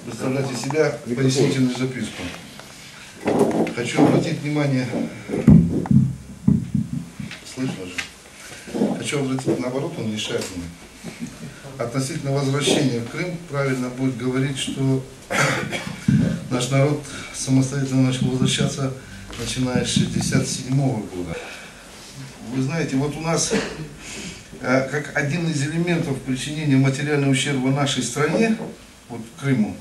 Представляйте себя, пояснительную записку. Хочу обратить внимание, слышно же? Хочу обратить, наоборот, он мешает мне. Относительно возвращения в Крым, правильно будет говорить, что наш народ самостоятельно начал возвращаться, начиная с 1967 года. Вы знаете, вот у нас, как один из элементов причинения материального ущерба нашей стране, вот Крыму,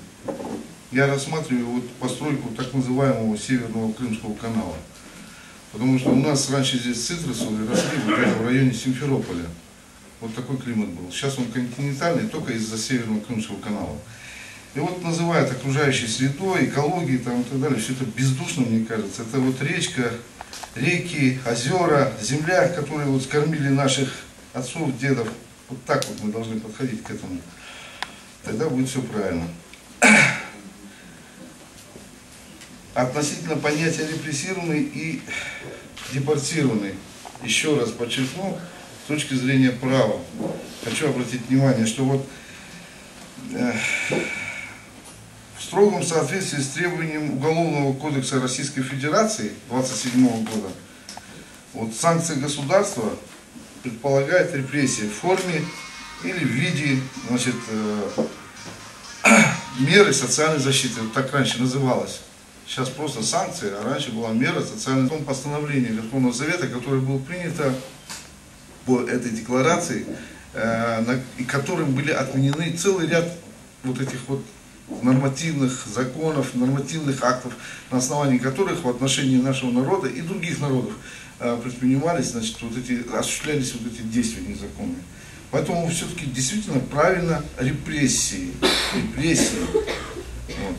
я рассматриваю вот постройку так называемого Северного Крымского канала. Потому что у нас раньше здесь цитрусовые росли в районе Симферополя. Вот такой климат был. Сейчас он континентальный только из-за Северного Крымского канала. И вот называют окружающей средой, экологией там, и так далее, все это бездушно, мне кажется. Это вот речка, реки, озера, земля, которые вот скормили наших отцов, дедов. Вот так вот мы должны подходить к этому. Тогда будет все правильно. Относительно понятия репрессированный и депортированный, еще раз подчеркну, с точки зрения права, хочу обратить внимание, что вот в строгом соответствии с требованием Уголовного кодекса Российской Федерации 1927 года, вот санкции государства предполагают репрессии в форме или в виде, значит, меры социальной защиты, вот так раньше называлось. Сейчас просто санкции, а раньше была мера социальной. В том постановлении Верховного Совета, которое было принято по этой декларации, и которым были отменены целый ряд вот этих вот нормативных законов, нормативных актов, на основании которых в отношении нашего народа и других народов предпринимались, значит, вот эти, осуществлялись вот эти действия незаконные. Поэтому все-таки действительно правильно репрессии. Вот.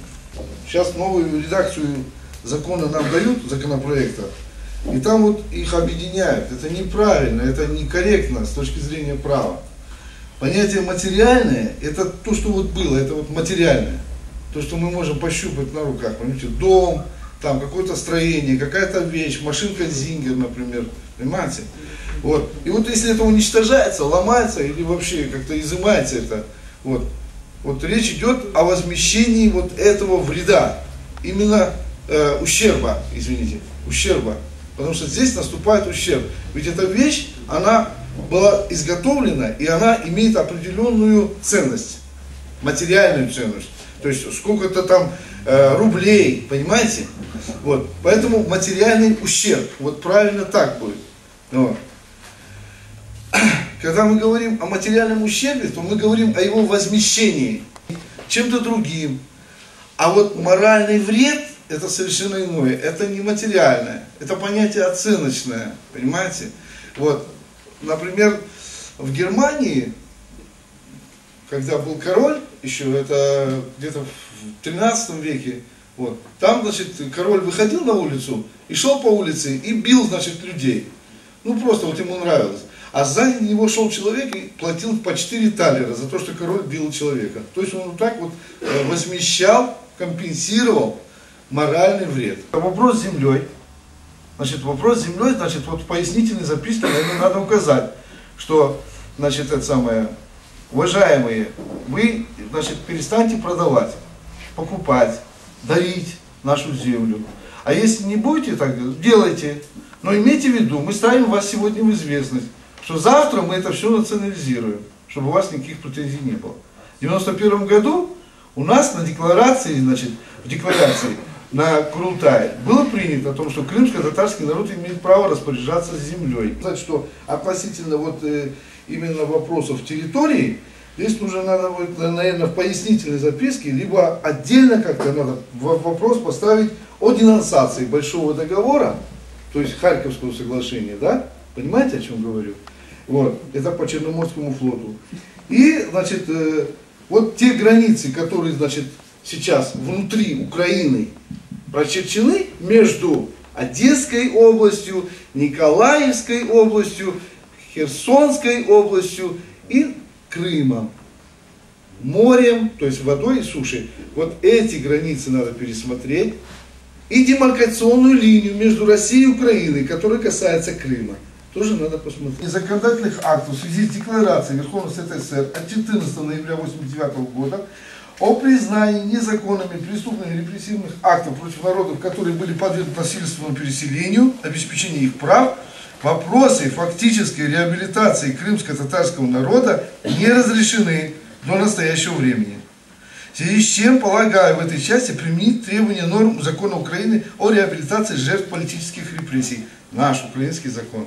Сейчас новую редакцию закона нам дают, законопроекта, и там вот их объединяют. Это неправильно, это некорректно с точки зрения права. Понятие материальное, это то, что вот было, это вот материальное. То, что мы можем пощупать на руках, понимаете, дом, там какое-то строение, какая-то вещь, машинка Зингер, например, понимаете? Вот. И вот если это уничтожается, ломается или вообще как-то изымается это, вот речь идет о возмещении вот этого вреда, именно ущерба, извините, ущерба. Потому что здесь наступает ущерб. Ведь эта вещь, она была изготовлена, и она имеет определенную ценность, материальную ценность. То есть сколько-то там рублей, понимаете? Вот. Поэтому материальный ущерб, вот правильно так будет. Вот. Когда мы говорим о материальном ущербе, то мы говорим о его возмещении чем-то другим. А вот моральный вред – это совершенно иное. Это не материальное, это понятие оценочное, понимаете? Вот. Например, в Германии, когда был король, еще это где-то в 13 веке, вот, там, значит, король выходил на улицу и шел по улице и бил, значит, людей. Ну, просто вот ему нравилось. А сзади него шел человек и платил по 4 талера за то, что король бил человека. То есть он вот так вот возмещал, компенсировал моральный вред. Вопрос с землей. Значит, вопрос с землей, значит, вот в пояснительной записке, наверное, надо указать, что, значит, это самое, уважаемые, вы, значит, перестаньте продавать, покупать, дарить нашу землю. А если не будете так делать, делайте. Но имейте в виду, мы ставим вас сегодня в известность, что завтра мы это все национализируем, чтобы у вас никаких претензий не было. В 1991 году у нас на декларации, значит, в декларации на Курултае было принято о том, что крымско-татарский народ имеет право распоряжаться землей. Сказать, что относительно вот именно вопросов территории, здесь нужно, надо будет, наверное, в пояснительной записке, либо отдельно как-то надо вопрос поставить о денонсации Большого договора, то есть Харьковского соглашения, да? Понимаете, о чем говорю? Вот, это по Черноморскому флоту. И, значит, вот те границы, которые, значит, сейчас внутри Украины прочерчены между Одесской областью, Николаевской областью, Херсонской областью и Крымом. Морем, то есть водой и сушей. Вот эти границы надо пересмотреть. И демаркационную линию между Россией и Украиной, которая касается Крыма, тоже надо посмотреть. Из законодательных актов в связи с декларацией Верховного Совета СССР от 14 ноября 1989 года о признании незаконными преступных репрессивных актов против народов, которые были подвергнуты насильственному переселению, обеспечении их прав, вопросы фактической реабилитации крымско-татарского народа не разрешены до настоящего времени. В связи с чем полагаю в этой части применить требования норм закона Украины о реабилитации жертв политических репрессий. Наш украинский закон.